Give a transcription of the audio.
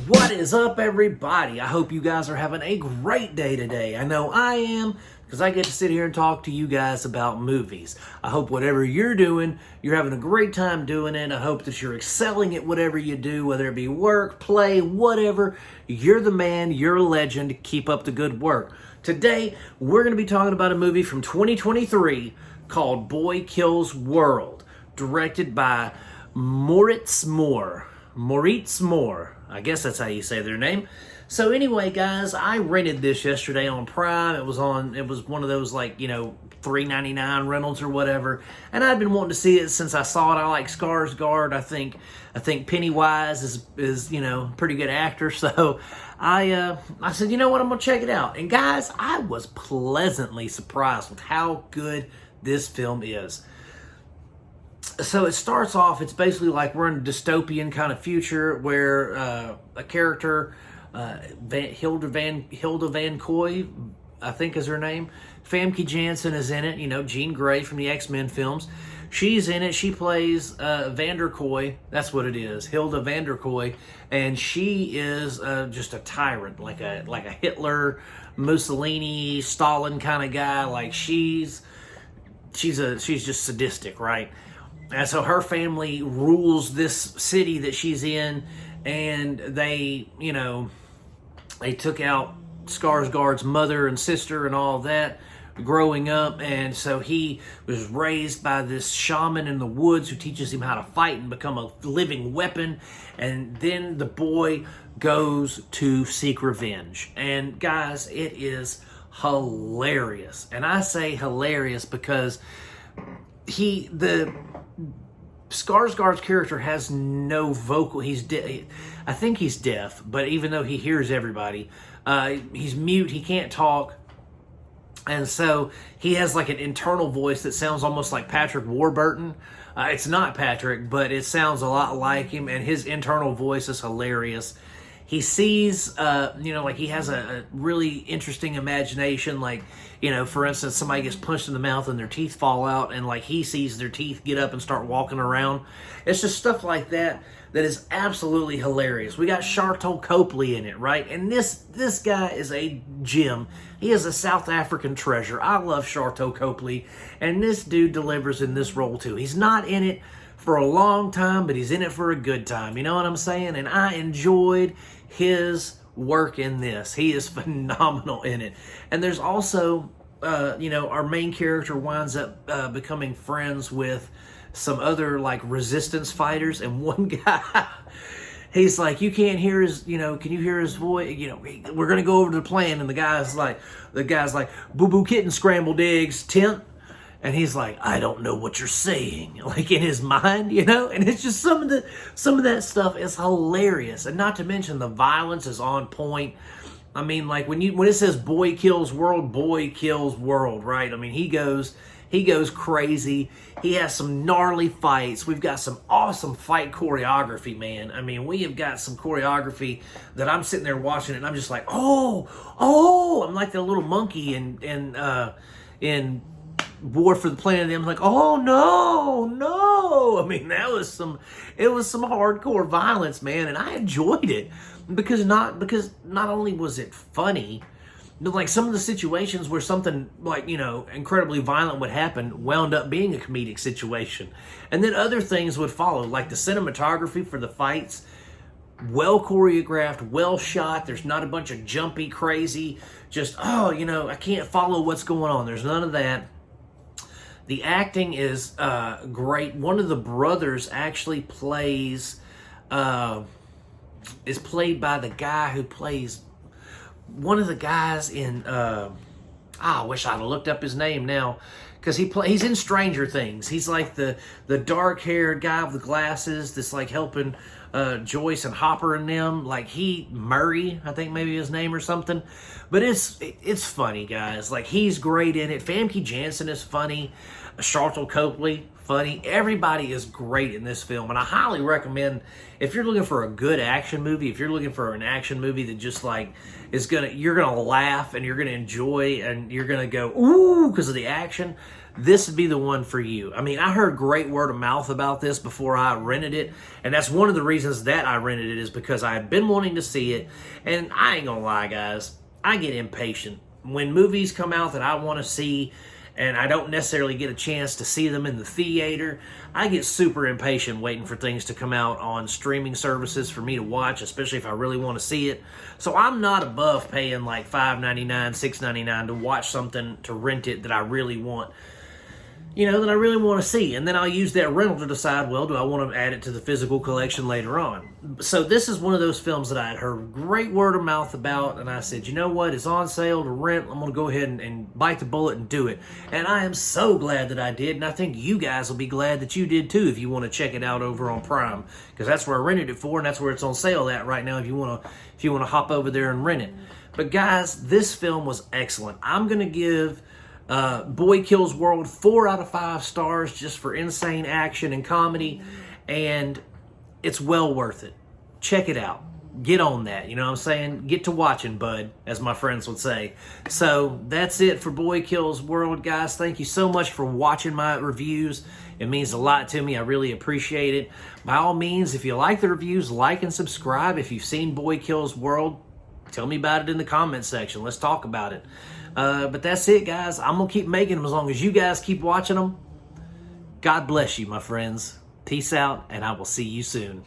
What is up, everybody? I hope you guys are having a great day today. I know I am, because I get to sit here and talk to you guys about movies. I hope whatever you're doing, you're having a great time doing it. I hope that you're excelling at whatever you do, whether it be work, play, whatever. You're the man, you're a legend. Keep up the good work. Today, we're going to be talking about a movie from 2023 called Boy Kills World, directed by Moritz Moore. I guess that's how you say their name. So anyway, guys, I rented this yesterday on Prime. It was one of those, like, $3.99 rentals or whatever. And I'd been wanting to see it since I saw it. I like Skarsgård. I think Pennywise is pretty good actor. So I said, you know what, I'm gonna check it out. And guys, I was pleasantly surprised with how good this film is. So it starts off, it's basically like we're in a dystopian kind of future where a character, Hilda Van Coy, I think is her name. Famke Janssen is in it, Jean Grey from the X-Men films. She's in it. She plays Vanderkoy. That's what it is, Hilda Vanderkoy, and she is just a tyrant, like a Hitler, Mussolini, Stalin kind of guy. Like she's just sadistic, right? And so her family rules this city that she's in, and they took out Skarsgård's mother and sister and all that growing up, and so he was raised by this shaman in the woods who teaches him how to fight and become a living weapon, and then the boy goes to seek revenge. And guys, it is hilarious, and I say hilarious because Skarsgård's character has no vocal. I think he's deaf, but even though he hears everybody, he's mute. He can't talk, and so he has like an internal voice that sounds almost like Patrick Warburton. It's not Patrick, but it sounds a lot like him, and his internal voice is hilarious. He sees, like he has a really interesting imagination. Like, for instance, somebody gets punched in the mouth and their teeth fall out, and like he sees their teeth get up and start walking around. It's just stuff like that is absolutely hilarious. We got Sharlto Copley in it, right? And this guy is a gem. He is a South African treasure. I love Sharlto Copley, and this dude delivers in this role too. He's not in it for a long time, but he's in it for a good time. You know what I'm saying? And I enjoyed his work in this. He is phenomenal in it. And there's also, our main character winds up becoming friends with some other like resistance fighters. And one guy, he's like, you can't hear his, can you hear his voice? We're going to go over to the plan. And the guy's like, boo boo kitten scrambled eggs, tent. And he's like, I don't know what you're saying, like in his mind, and it's just some of that stuff is hilarious. And not to mention the violence is on point. I mean, like when it says boy kills world, right? I mean, he goes crazy. He has some gnarly fights. We've got some awesome fight choreography, man. I mean, we have got some choreography that I'm sitting there watching it and I'm just like, oh, I'm like the little monkey in War for the Planet of the Apes. I'm like, oh no. I mean, it was some hardcore violence, man, and I enjoyed it because not only was it funny, but like some of the situations where something like, incredibly violent would happen wound up being a comedic situation. And then other things would follow, like the cinematography for the fights, well choreographed, well shot. There's not a bunch of jumpy, crazy, just, I can't follow what's going on. There's none of that. The acting is great. One of the brothers actually is played by the guy who plays one of the guys in, I wish I'd have looked up his name now, because he's in Stranger Things. He's like the dark-haired guy with the glasses that's like helping Joyce and Hopper and them. Like Murray, I think maybe his name or something. But it's funny, guys. Like, he's great in it. Famke Janssen is funny. Sharlto Copley, funny. Everybody is great in this film, and I highly recommend, if you're looking for a good action movie, if you're looking for an action movie that just like you're gonna laugh and you're gonna enjoy and you're gonna go ooh because of the action, this would be the one for you. I mean, I heard great word of mouth about this before I rented it, and that's one of the reasons that I rented it, is because I had been wanting to see it. And I ain't gonna lie, guys, I get impatient when movies come out that I want to see and I don't necessarily get a chance to see them in the theater. I get super impatient waiting for things to come out on streaming services for me to watch, especially if I really want to see it. So I'm not above paying like $5.99, $6.99 to watch something, to rent it, that I really want. That I really want to see. And then I'll use that rental to decide, well, do I want to add it to the physical collection later on? So this is one of those films that I had heard great word of mouth about, and I said, you know what, it's on sale to rent. I'm going to go ahead and bite the bullet and do it. And I am so glad that I did, and I think you guys will be glad that you did too if you want to check it out over on Prime, because that's where I rented it for, and that's where it's on sale at right now if you want to hop over there and rent it. But guys, this film was excellent. I'm going to give Boy Kills World 4 out of 5 stars just for insane action and comedy, and it's well worth it. Check it out. Get on that, you know what I'm saying? Get to watching, bud, as my friends would say. So that's it for Boy Kills World, guys. Thank you so much for watching my reviews. It means a lot to me. I really appreciate it. By all means, if you like the reviews, like and subscribe. If you've seen Boy Kills World, tell me about it in the comments section. Let's talk about it. But that's it, guys. I'm going to keep making them as long as you guys keep watching them. God bless you, my friends. Peace out, and I will see you soon.